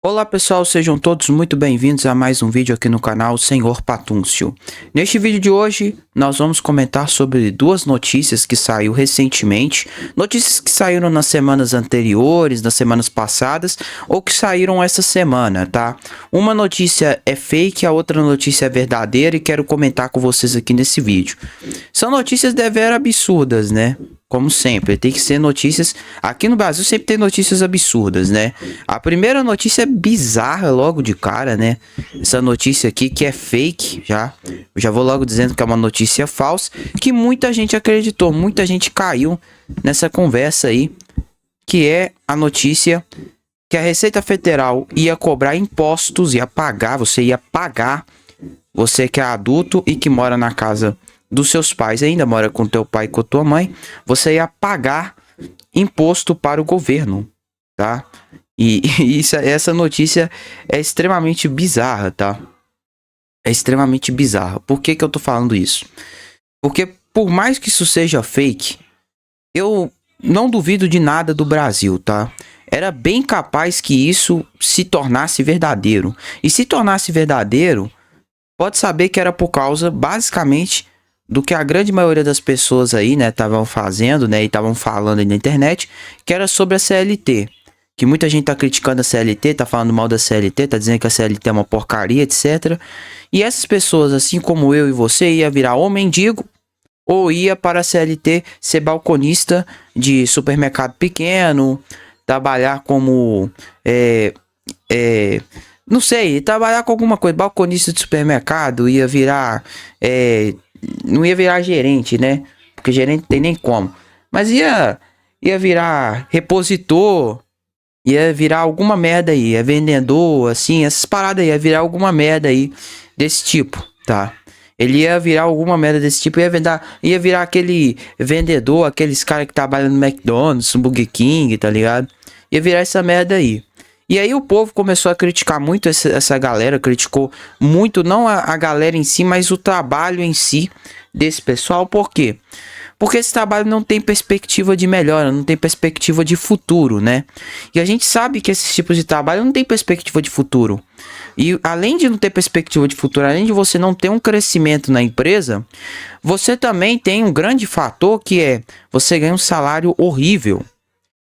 Olá pessoal, sejam todos muito bem-vindos a mais um vídeo aqui no canal Senhor Patúncio. Neste vídeo de hoje, nós vamos comentar sobre duas notícias que saíram recentemente, notícias que saíram nas semanas anteriores, nas semanas passadas, ou que saíram essa semana, tá? Uma notícia é fake, a outra notícia é verdadeira e quero comentar com vocês aqui nesse vídeo. São notícias deveras absurdas, né? Como sempre, tem que ser notícias. Aqui no Brasil sempre tem notícias absurdas, né? A primeira notícia é bizarra logo de cara, né? Essa notícia aqui que é fake, já. Eu já vou logo dizendo que é uma notícia falsa, que muita gente acreditou, muita gente caiu nessa conversa aí, que é a notícia que a Receita Federal ia cobrar impostos, ia pagar, você que é adulto e que mora na casa dos seus pais, ainda mora com teu pai e com tua mãe, você ia pagar imposto para o governo, tá? E essa notícia é extremamente bizarra, tá? É extremamente bizarra. Por que que eu tô falando isso? Porque por mais que isso seja fake, eu não duvido de nada do Brasil, tá? Era bem capaz que isso se tornasse verdadeiro. E se tornasse verdadeiro, pode saber que era por causa, basicamente, do que a grande maioria das pessoas aí, né, estavam fazendo, né, e estavam falando aí na internet, que era sobre a CLT. Que muita gente tá criticando a CLT, tá falando mal da CLT, tá dizendo que a CLT é uma porcaria, etc. E essas pessoas, assim como eu e você, ia virar ou mendigo, ou ia para a CLT ser balconista de supermercado pequeno, trabalhar como, não sei, trabalhar com alguma coisa, balconista de supermercado, ia virar, não ia virar gerente, né? Porque gerente não tem nem como. Mas ia virar repositor, ia virar alguma merda aí, é vendedor, assim, essas paradas aí, ia virar alguma merda aí desse tipo, tá? Ele ia virar alguma merda desse tipo, ia virar aquele vendedor, aqueles caras que trabalham no McDonald's, no Burger King, tá ligado? Ia virar essa merda aí. E aí o povo começou a criticar muito essa galera, criticou muito, não a galera em si, mas o trabalho em si desse pessoal. Por quê? Porque esse trabalho não tem perspectiva de melhora, não tem perspectiva de futuro, né? E a gente sabe que esses tipos de trabalho não tem perspectiva de futuro. E além de não ter perspectiva de futuro, além de você não ter um crescimento na empresa, você também tem um grande fator que é você ganha um salário horrível.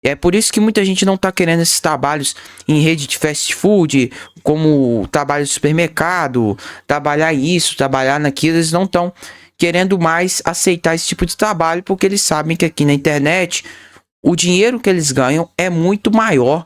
E é por isso que muita gente não tá querendo esses trabalhos em rede de fast food, como trabalho de supermercado, trabalhar isso, trabalhar naquilo, eles não estão querendo mais aceitar esse tipo de trabalho, porque eles sabem que aqui na internet o dinheiro que eles ganham é muito maior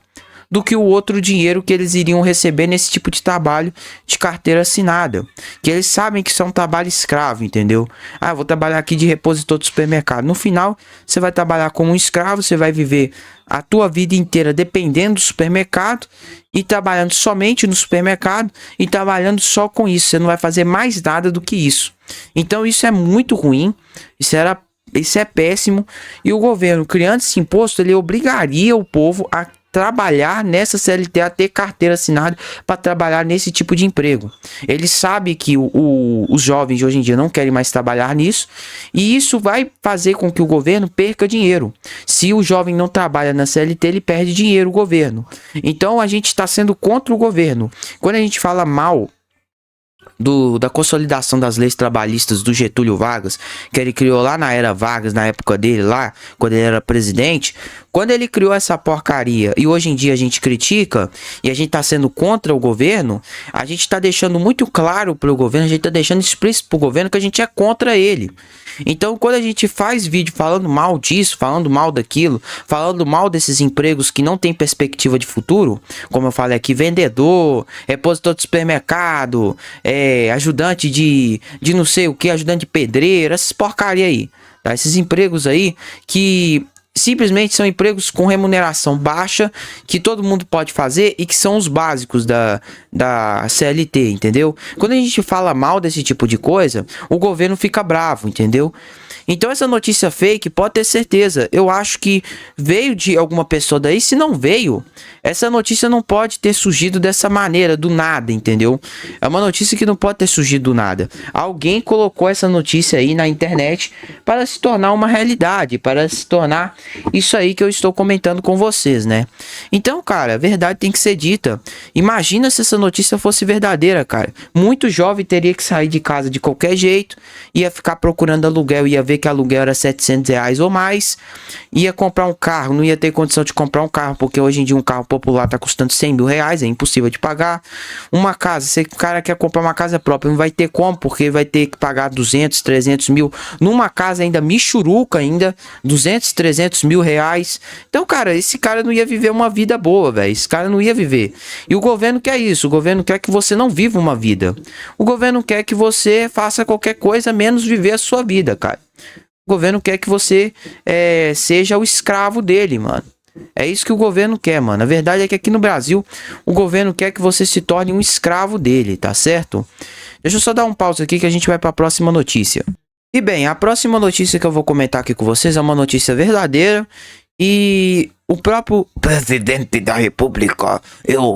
do que o outro dinheiro que eles iriam receber nesse tipo de trabalho de carteira assinada. Que eles sabem que isso é um trabalho escravo, entendeu? Ah, eu vou trabalhar aqui de repositor do supermercado. No final, você vai trabalhar como um escravo, você vai viver a tua vida inteira dependendo do supermercado e trabalhando somente no supermercado e trabalhando só com isso. Você não vai fazer mais nada do que isso. Então isso é muito ruim, isso é péssimo. E o governo, criando esse imposto, ele obrigaria o povo a trabalhar nessa CLT, a ter carteira assinada para trabalhar nesse tipo de emprego. Ele sabe que os jovens de hoje em dia não querem mais trabalhar nisso, e isso vai fazer com que o governo perca dinheiro. Se o jovem não trabalha na CLT, ele perde dinheiro, o governo. Então a gente está sendo contra o governo. Quando a gente fala mal da consolidação das leis trabalhistas do Getúlio Vargas, que ele criou lá na era Vargas, na época dele lá, quando ele era presidente, quando ele criou essa porcaria e hoje em dia a gente critica e a gente tá sendo contra o governo, a gente tá deixando muito claro pro governo, a gente tá deixando explícito pro governo que a gente é contra ele. Então, quando a gente faz vídeo falando mal disso, falando mal daquilo, falando mal desses empregos que não tem perspectiva de futuro, como eu falei aqui, vendedor, repositor de supermercado, ajudante de não sei o que, ajudante de pedreiro, essas porcaria aí, tá? Esses empregos aí que simplesmente são empregos com remuneração baixa, que todo mundo pode fazer e que são os básicos da CLT, entendeu? Quando a gente fala mal desse tipo de coisa, o governo fica bravo, entendeu? Então essa notícia fake, pode ter certeza, eu acho que veio de alguma pessoa daí. Se não veio, essa notícia não pode ter surgido dessa maneira, do nada, entendeu? É uma notícia que não pode ter surgido do nada. Alguém colocou essa notícia aí na internet para se tornar uma realidade, para se tornar isso aí que eu estou comentando com vocês, né? Então, cara, a verdade tem que ser dita. Imagina se essa notícia fosse verdadeira, cara. Muito jovem teria que sair de casa de qualquer jeito, ia ficar procurando aluguel, ia ver que aluguel era R$ 700 ou mais, ia comprar um carro, não ia ter condição de comprar um carro, porque hoje em dia um carro popular tá custando R$ 100.000, é impossível de pagar. Uma casa, se o cara quer comprar uma casa própria, não vai ter como, porque vai ter que pagar 200, 300 mil, numa casa ainda michuruca ainda, 200, 300 mil reais. Então, cara, esse cara não ia viver uma vida boa, velho, esse cara não ia viver. E o governo quer isso, o governo quer que você não viva uma vida. O governo quer que você faça qualquer coisa menos viver a sua vida, cara. O governo quer que você seja o escravo dele, mano. É isso que o governo quer, mano. A verdade é que aqui no Brasil, o governo quer que você se torne um escravo dele, tá certo? Deixa eu só dar um pause aqui que a gente vai para a próxima notícia. E bem, a próxima notícia que eu vou comentar aqui com vocês é uma notícia verdadeira. E o próprio presidente da república,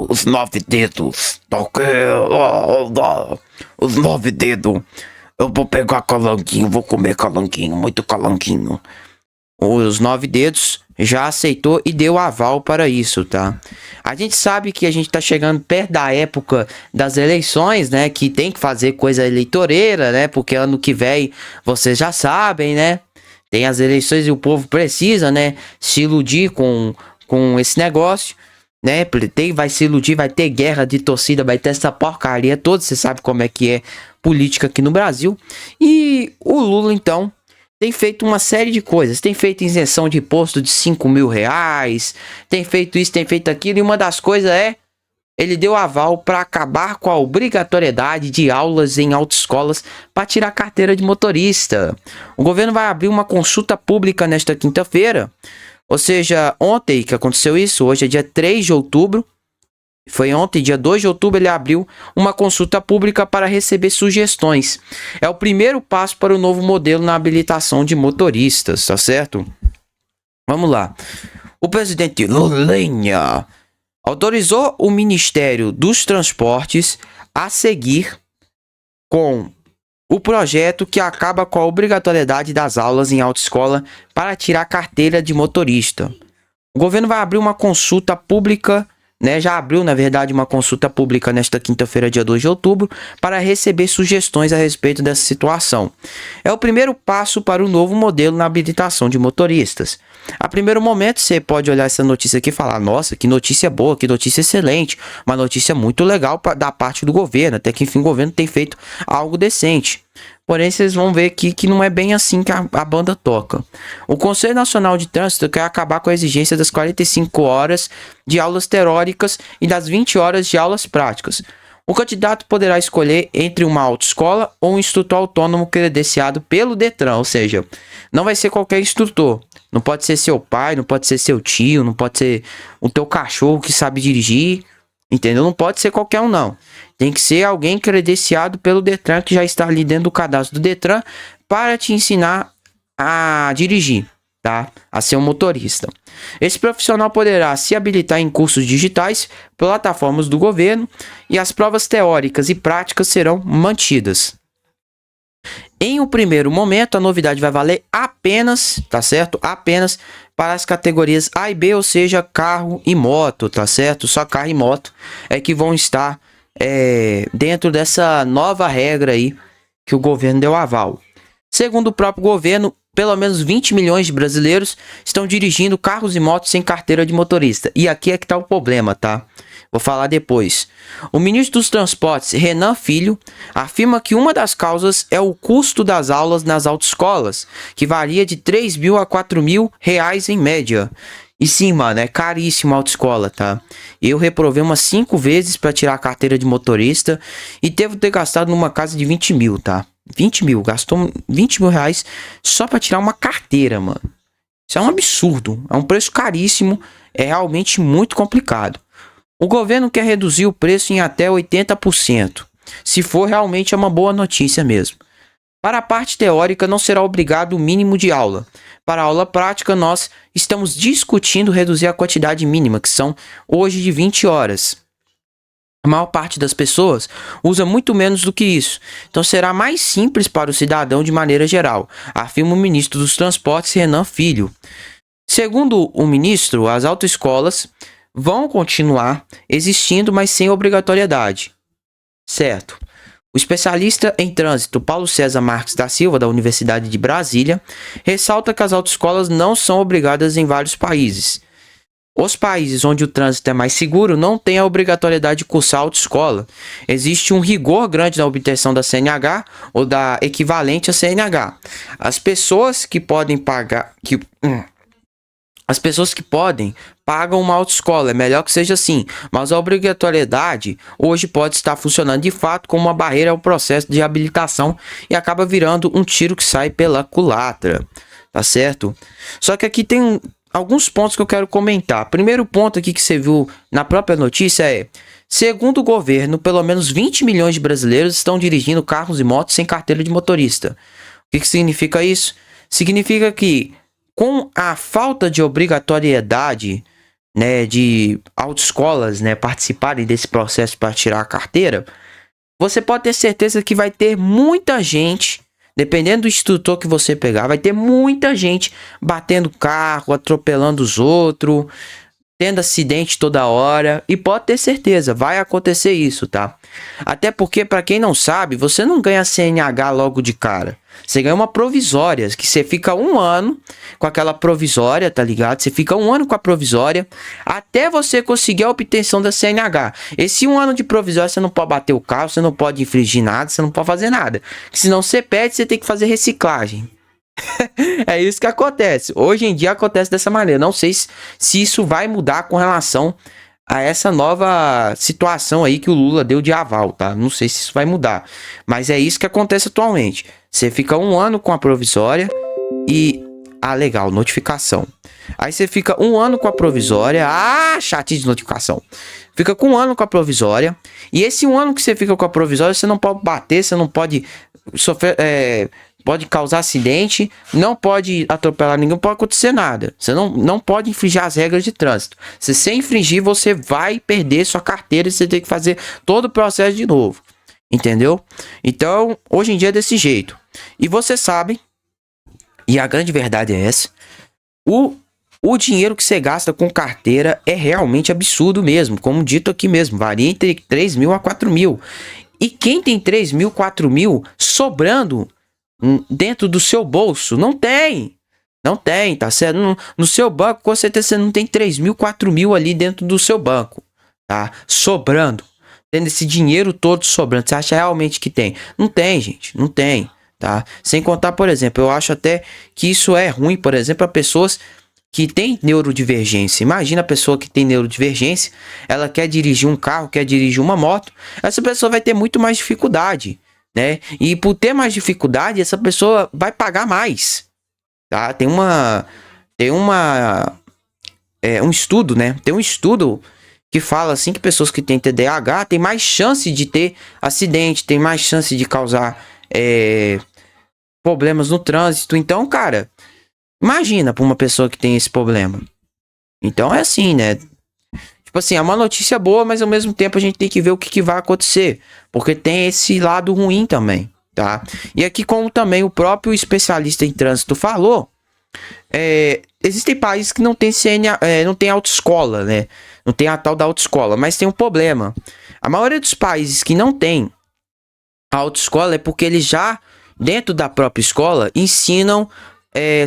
os 9 dedos, ok? Os 9 dedos. Eu vou pegar calanguinho, vou comer calanguinho, muito calanguinho. Os 9 dedos já aceitou e deu aval para isso, tá? A gente sabe que a gente tá chegando perto da época das eleições, né? Que tem que fazer coisa eleitoreira, né? Porque ano que vem, vocês já sabem, né? Tem as eleições e o povo precisa, né? Se iludir com esse negócio, né? Vai se iludir, vai ter guerra de torcida, vai ter essa porcaria toda. Você sabe como é que é política aqui no Brasil. E o Lula, então, tem feito uma série de coisas. Tem feito isenção de imposto de R$ 5.000. Tem feito isso, tem feito aquilo. E uma das coisas ele deu aval para acabar com a obrigatoriedade de aulas em autoescolas para tirar carteira de motorista. O governo vai abrir uma consulta pública nesta quinta-feira. Ou seja, ontem que aconteceu isso, hoje é dia 3 de outubro. Foi ontem, dia 2 de outubro, ele abriu uma consulta pública para receber sugestões. É o primeiro passo para o novo modelo na habilitação de motoristas, tá certo? Vamos lá. O presidente Lulinha autorizou o Ministério dos Transportes a seguir com o projeto que acaba com a obrigatoriedade das aulas em autoescola para tirar carteira de motorista. O governo vai abrir uma consulta pública, né? Já abriu, na verdade, uma consulta pública nesta quinta-feira, dia 2 de outubro, para receber sugestões a respeito dessa situação. É o primeiro passo para o novo modelo na habilitação de motoristas. A primeiro momento, você pode olhar essa notícia aqui e falar: nossa, que notícia boa, que notícia excelente, uma notícia muito legal da parte do governo, até que enfim o governo tem feito algo decente. Porém, vocês vão ver aqui que não é bem assim que a banda toca. O Conselho Nacional de Trânsito quer acabar com a exigência das 45 horas de aulas teóricas e das 20 horas de aulas práticas. O candidato poderá escolher entre uma autoescola ou um instrutor autônomo credenciado pelo Detran, ou seja, não vai ser qualquer instrutor. Não pode ser seu pai, não pode ser seu tio, não pode ser o teu cachorro que sabe dirigir, entendeu? Não pode ser qualquer um, não. Tem que ser alguém credenciado pelo Detran, que já está ali dentro do cadastro do Detran, para te ensinar a dirigir, tá? A ser um motorista. Esse profissional poderá se habilitar em cursos digitais, plataformas do governo, e as provas teóricas e práticas serão mantidas. Em um primeiro momento, a novidade vai valer apenas, tá certo? Apenas para as categorias A e B, ou seja, carro e moto, tá certo? Só carro e moto é que vão estar dentro dessa nova regra aí que o governo deu aval. Segundo o próprio governo, pelo menos 20 milhões de brasileiros estão dirigindo carros e motos sem carteira de motorista. E aqui é que tá o problema, tá? Vou falar depois. O ministro dos Transportes, Renan Filho, afirma que uma das causas é o custo das aulas nas autoescolas, que varia de 3 mil a 4 mil reais em média. E sim, mano, é caríssimo a autoescola, tá? Eu reprovei umas 5 vezes para tirar a carteira de motorista e devo ter gastado numa casa de 20 mil, tá? 20 mil, gastou 20 mil reais só para tirar uma carteira, mano. Isso é um absurdo, é um preço caríssimo, é realmente muito complicado. O governo quer reduzir o preço em até 80%. Se for realmente é uma boa notícia mesmo. Para a parte teórica, não será obrigado o mínimo de aula. Para a aula prática, nós estamos discutindo reduzir a quantidade mínima, que são hoje de 20 horas. A maior parte das pessoas usa muito menos do que isso, então será mais simples para o cidadão de maneira geral, afirma o ministro dos Transportes, Renan Filho. Segundo o ministro, as autoescolas vão continuar existindo, mas sem obrigatoriedade. Certo. O especialista em trânsito Paulo César Marques da Silva, da Universidade de Brasília, ressalta que as autoescolas não são obrigadas em vários países. Os países onde o trânsito é mais seguro não têm a obrigatoriedade de cursar autoescola. Existe um rigor grande na obtenção da CNH ou da equivalente à CNH. As pessoas que podem pagam uma autoescola, é melhor que seja assim, mas a obrigatoriedade hoje pode estar funcionando de fato como uma barreira ao processo de habilitação e acaba virando um tiro que sai pela culatra, tá certo? Só que aqui tem alguns pontos que eu quero comentar. Primeiro ponto aqui que você viu na própria notícia é: segundo o governo, pelo menos 20 milhões de brasileiros estão dirigindo carros e motos sem carteira de motorista. O que significa isso? Significa que com a falta de obrigatoriedade, né, de autoescolas, né, participarem desse processo para tirar a carteira, você pode ter certeza que vai ter muita gente, dependendo do instrutor que você pegar, vai ter muita gente batendo carro, atropelando os outros, tendo acidente toda hora, e pode ter certeza, vai acontecer isso, tá? Até porque, para quem não sabe, você não ganha CNH logo de cara. Você ganha uma provisória, que você fica 1 ano com aquela provisória, tá ligado? Você fica 1 ano com a provisória até você conseguir a obtenção da CNH. Esse 1 ano de provisória você não pode bater o carro, você não pode infringir nada, você não pode fazer nada. Senão você perde, você tem que fazer reciclagem. É isso que acontece. Hoje em dia acontece dessa maneira. Não sei se isso vai mudar com relação a essa nova situação aí que o Lula deu de aval, tá? Não sei se isso vai mudar. Mas é isso que acontece atualmente. Você fica 1 ano com a provisória e... Ah, legal, notificação. Aí você fica 1 ano com a provisória. Ah, chatinho de notificação. Fica com 1 ano com a provisória. E esse 1 ano que você fica com a provisória, você não pode bater, você não pode sofrer... Pode causar acidente, não pode atropelar ninguém, não pode acontecer nada. Você não pode infringir as regras de trânsito. Se você infringir, você vai perder sua carteira e você tem que fazer todo o processo de novo. Entendeu? Então, hoje em dia é desse jeito. E você sabe, e a grande verdade é essa, o dinheiro que você gasta com carteira é realmente absurdo mesmo. Como dito aqui mesmo, varia entre 3 mil a 4 mil. E quem tem 3 mil, 4 mil sobrando dentro do seu bolso? Não tem, tá certo? No seu banco, com certeza você não tem 3 mil, 4 mil ali dentro do seu banco, tá? Sobrando, tendo esse dinheiro todo sobrando. Você acha realmente que tem? Não tem, gente, não tem, tá? Sem contar, por exemplo, eu acho até que isso é ruim, por exemplo, para pessoas que têm neurodivergência. Imagina a pessoa que tem neurodivergência, ela quer dirigir um carro, quer dirigir uma moto, essa pessoa vai ter muito mais dificuldade, né? E por ter mais dificuldade, essa pessoa vai pagar mais, tá? Tem um estudo, né? Tem um estudo que fala assim que pessoas que têm TDAH têm mais chance de ter acidente, tem mais chance de causar problemas no trânsito. Então, cara, imagina para uma pessoa que tem esse problema. Então é assim, né? Tipo assim, é uma notícia boa, mas ao mesmo tempo a gente tem que ver o que vai acontecer, porque tem esse lado ruim também, tá? E aqui, como também o próprio especialista em trânsito falou, existem países que não tem não tem autoescola, né? Não tem a tal da autoescola, mas tem um problema. A maioria dos países que não tem autoescola é porque eles já, dentro da própria escola, ensinam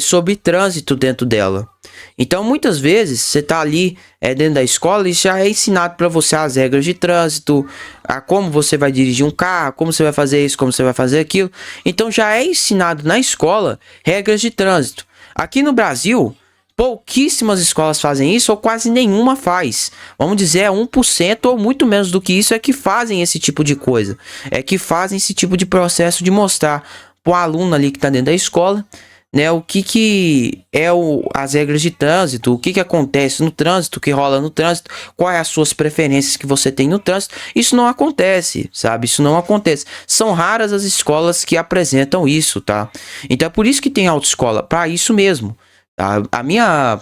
sobre trânsito dentro dela. Então, muitas vezes, você tá ali dentro da escola e já é ensinado para você as regras de trânsito, a como você vai dirigir um carro, como você vai fazer isso, como você vai fazer aquilo. Então, já é ensinado na escola regras de trânsito. Aqui no Brasil, pouquíssimas escolas fazem isso, ou quase nenhuma faz. Vamos dizer, 1% ou muito menos do que isso é que fazem esse tipo de coisa. É que fazem esse tipo de processo de mostrar pro aluno ali que tá dentro da escola né, o que que é as regras de trânsito, o que que acontece no trânsito, o que rola no trânsito, quais as suas preferências que você tem no trânsito. Isso não acontece, sabe? Isso não acontece. São raras as escolas que apresentam isso, tá? Então é por isso que tem autoescola, para isso mesmo, tá? A minha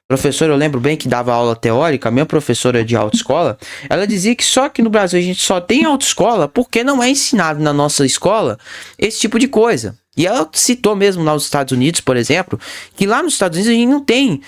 professora, eu lembro bem que dava aula teórica, a minha professora de autoescola, ela dizia que só que no Brasil a gente só tem autoescola porque não é ensinado na nossa escola esse tipo de coisa. E ela citou mesmo lá nos Estados Unidos, por exemplo, que lá nos Estados Unidos a gente não tem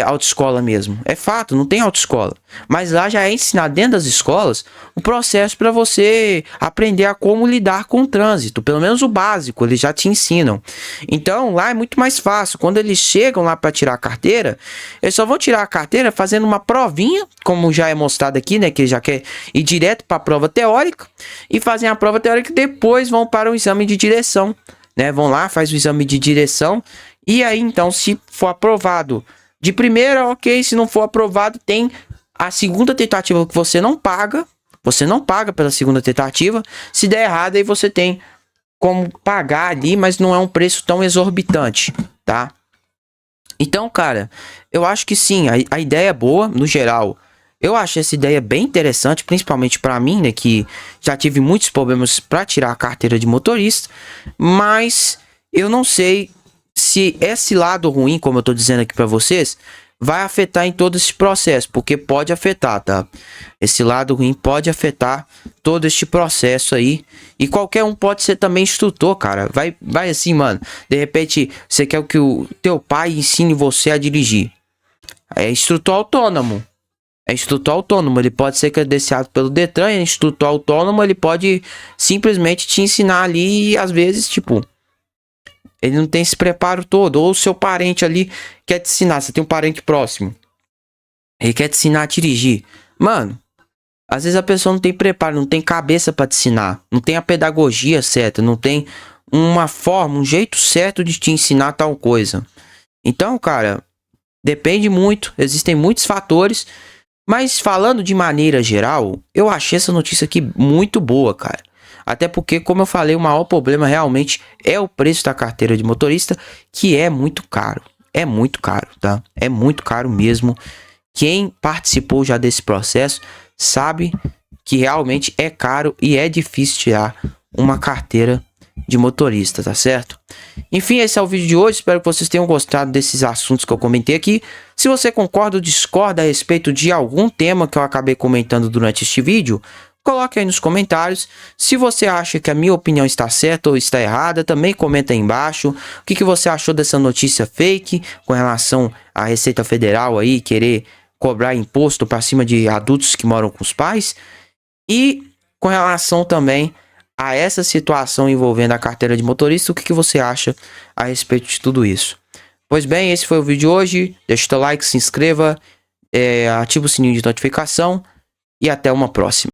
autoescola mesmo. É fato, não tem autoescola. Mas lá já é ensinado dentro das escolas o processo para você aprender a como lidar com o trânsito. Pelo menos o básico, eles já te ensinam. Então lá é muito mais fácil. Quando eles chegam lá para tirar a carteira, eles só vão tirar a carteira fazendo uma provinha, como já é mostrado aqui, né? Que já quer ir direto para a prova teórica. E fazem a prova teórica e depois vão para o exame de direção. Né, vão lá, faz o exame de direção e aí então se for aprovado de primeira, ok, se não for aprovado tem a segunda tentativa que você não paga pela segunda tentativa, se der errado aí você tem como pagar ali, mas não é um preço tão exorbitante, tá? Então, cara, eu acho que sim, a ideia é boa, no geral. Eu acho essa ideia bem interessante, principalmente para mim, né, que já tive muitos problemas para tirar a carteira de motorista, mas eu não sei se esse lado ruim, como eu tô dizendo aqui para vocês, vai afetar em todo esse processo, porque pode afetar, tá? Esse lado ruim pode afetar todo este processo aí, e qualquer um pode ser também instrutor, cara. Vai assim, mano. De repente, você quer que o teu pai ensine você a dirigir. É instrutor autônomo. É instrutor autônomo, ele pode ser credenciado pelo Detran, é instrutor autônomo, ele pode simplesmente te ensinar ali e às vezes, tipo, ele não tem esse preparo todo, ou o seu parente ali quer te ensinar, você tem um parente próximo, ele quer te ensinar a dirigir. Mano, às vezes a pessoa não tem preparo, não tem cabeça para te ensinar, não tem a pedagogia certa, não tem uma forma, um jeito certo de te ensinar tal coisa. Então, cara, depende muito, existem muitos fatores. Mas falando de maneira geral, eu achei essa notícia aqui muito boa, cara. Até porque, como eu falei, o maior problema realmente é o preço da carteira de motorista, que é muito caro. É muito caro, tá? É muito caro mesmo. Quem participou já desse processo sabe que realmente é caro e é difícil tirar uma carteira de motorista, tá certo? Enfim, esse é o vídeo de hoje, espero que vocês tenham gostado desses assuntos que eu comentei aqui. Se você concorda ou discorda a respeito de algum tema que eu acabei comentando durante este vídeo, coloque aí nos comentários. Se você acha que a minha opinião está certa ou está errada, também comenta aí embaixo. O que você achou dessa notícia fake com relação à Receita Federal aí querer cobrar imposto para cima de adultos que moram com os pais? E com relação também a essa situação envolvendo a carteira de motorista, o que você acha a respeito de tudo isso? Pois bem, esse foi o vídeo de hoje. Deixa o teu like, se inscreva, ativa o sininho de notificação e até uma próxima.